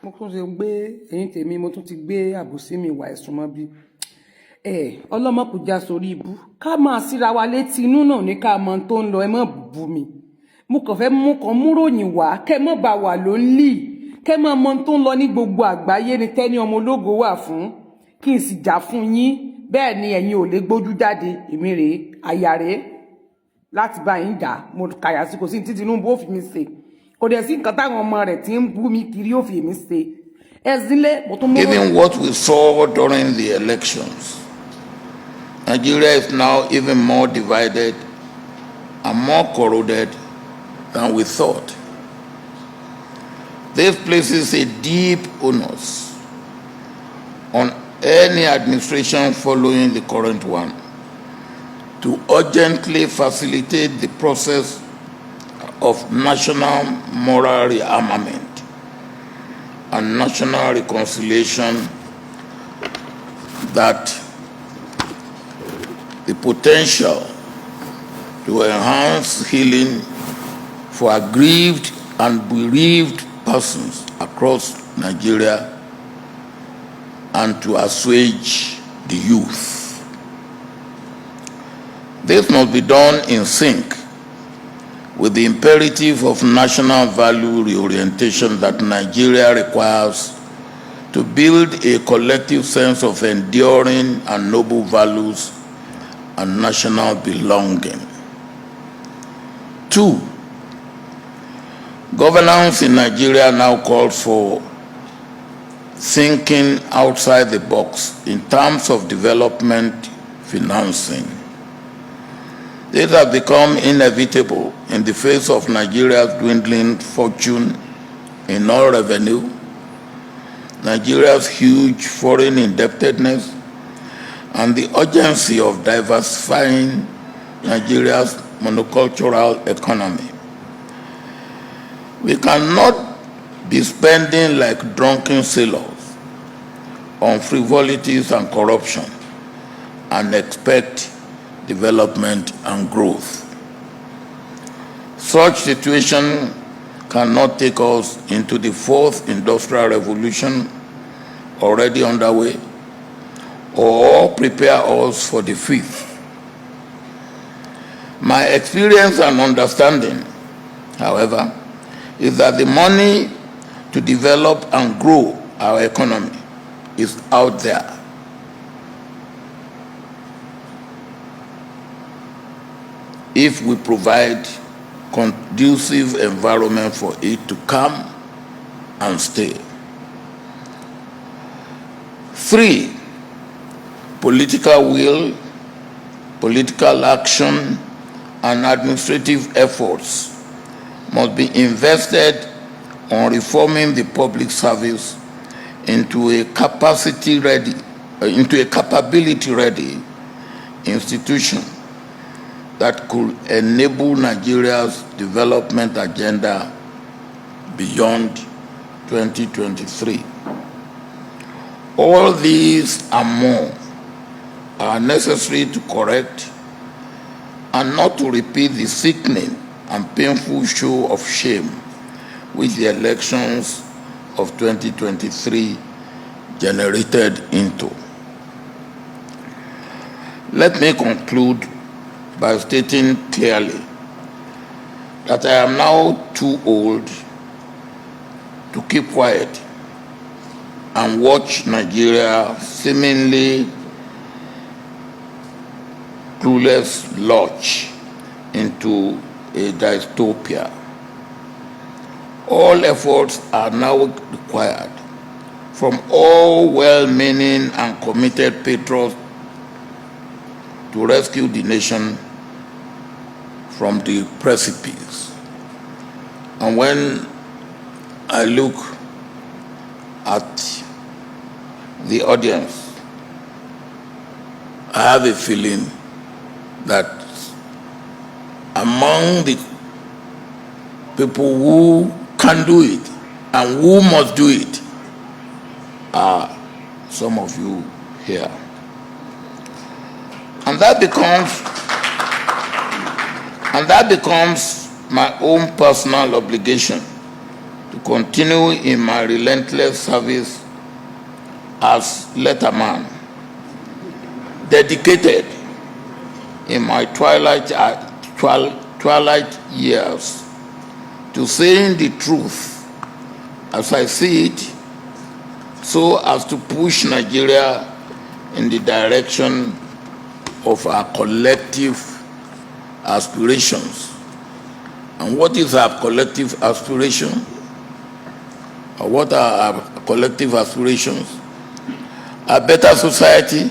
mo tún ṣe gbé ẹ̀yin tèmi mo tún ti gbé àbùsí mi wà ẹ̀sùn mọ́ bí ọlọ́mọ kò já sórí ibú ká máa síra wa létí inú náà ní ká mọ tó ń lọ ẹ mọ́ bú mi mo kàn fẹ́ mú kan múròyìn wá kẹ́ mọ́ bá wà ló ń lì kẹ́ mọ́ mọ tó ń lọ ní gbogbo àgbáyé ni Tẹ́ni ọmọ ológo wà fún kí n sì jà fún yín bẹ́ẹ̀ ni ẹ̀yin ò lè gbójú jáde èmi rèé àyà rèé láti bá yín jà mo kàyà sí kò sí tí Tinubu ó fi mi ṣe kò dẹ̀ sí nǹkan táwọn ọmọ rẹ̀ tí ń bú mi kiri ó fi mi ṣe ẹ̀sìnlẹ̀ mo tún mú. Given what we saw during the elections, Nigeria is now even more divided and more corroded than we thought. This places a deep onus on any administration following the current one to urgently facilitate the process of national moral rearmament and national reconciliation that the potential to enhance healing for aggrieved and bereaved persons across Nigeria and to assuage the youth. This must be done in sync with the imperative of national value reorientation that Nigeria requires to build a collective sense of enduring and noble values and national belonging. 2, governance in Nigeria now calls for thinking outside the box in terms of development financing. This has become inevitable in the face of Nigeria's dwindling fortune in oil revenue, Nigeria's huge foreign indebtedness, and the urgency of diversifying Nigeria's monocultural economy. We cannot be spending like drunken sailors on frivolities and corruption and expect development and growth. Such situation cannot take us into the 4th industrial revolution already underway or prepare us for the 5th. My experience and understanding, however, is that the money to develop and grow our economy is out there. If we provide conducive environment for it to come and stay. 3, political will, political action, and administrative efforts must be invested on reforming the public service into a capability-ready institution that could enable Nigeria's development agenda beyond 2023. All these and more are necessary to correct and not to repeat the sickening and painful show of shame which the elections of 2023 generated into. Let me conclude by stating clearly that I am now too old to keep quiet and watch Nigeria seemingly clueless lurch into a dystopia. All efforts are now required from all well-meaning and committed patriots to rescue the nation from the precipice. And when I look at the audience, I have a feeling that among the people who can do it and who must do it are some of you here. And that becomes my own personal obligation to continue in my relentless service as letterman, dedicated in my twilight years to saying the truth as I see it, so as to push Nigeria in the direction of our collective aspirations. And what is our collective aspiration? Or what are our collective aspirations? A better society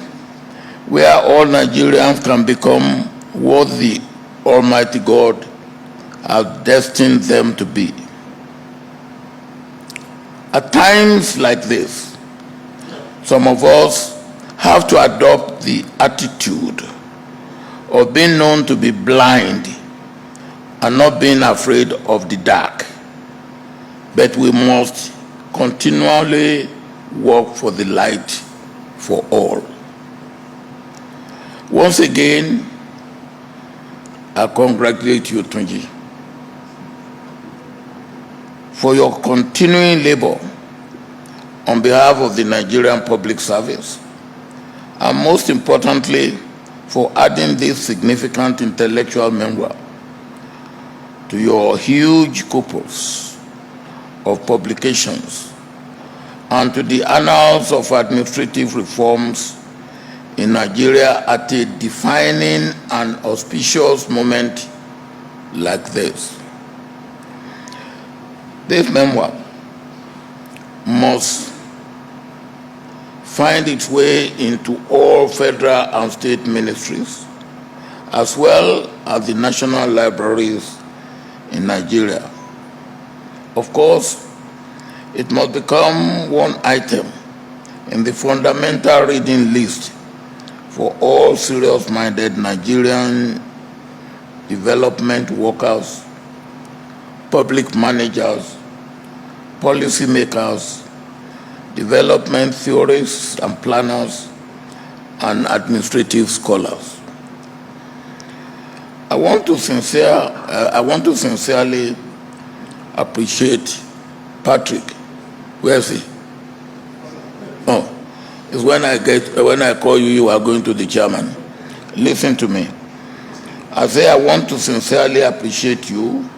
where all Nigerians can become what the Almighty God has destined them to be. At times like this, some of us have to adopt the attitude of being known to be blind and not being afraid of the dark. But we must continually work for the light for all. Once again, I congratulate you, Tunji, for your continuing labor on behalf of the Nigerian Public Service, and most importantly, for adding this significant intellectual member to your huge corpus of publications and to the annals of administrative reforms in Nigeria at a defining and auspicious moment like this. This memoir must find its way into all federal and state ministries, as well as the national libraries in Nigeria. Of course, it must become one item in the fundamental reading list for all serious-minded Nigerian development workers, public managers, policymakers, development theorists and planners, and administrative scholars. I want to sincerely appreciate Patrick. Where is he? Oh, it's when I call you, you are going to the chairman. Listen to me. I say I want to sincerely appreciate you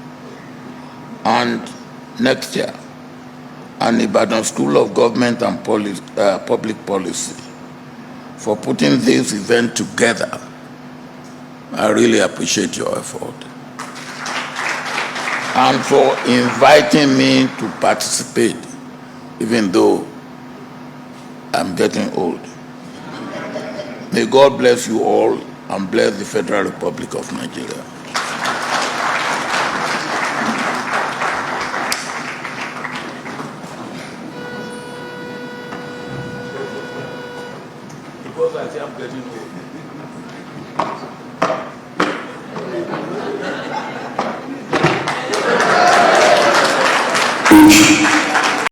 and next year and Ibadan School of Government and Public Policy for putting this event together. I really appreciate your effort. And for inviting me to participate, even though I'm getting old. May God bless you all and bless the Federal Republic of Nigeria. Because I say I'm getting old.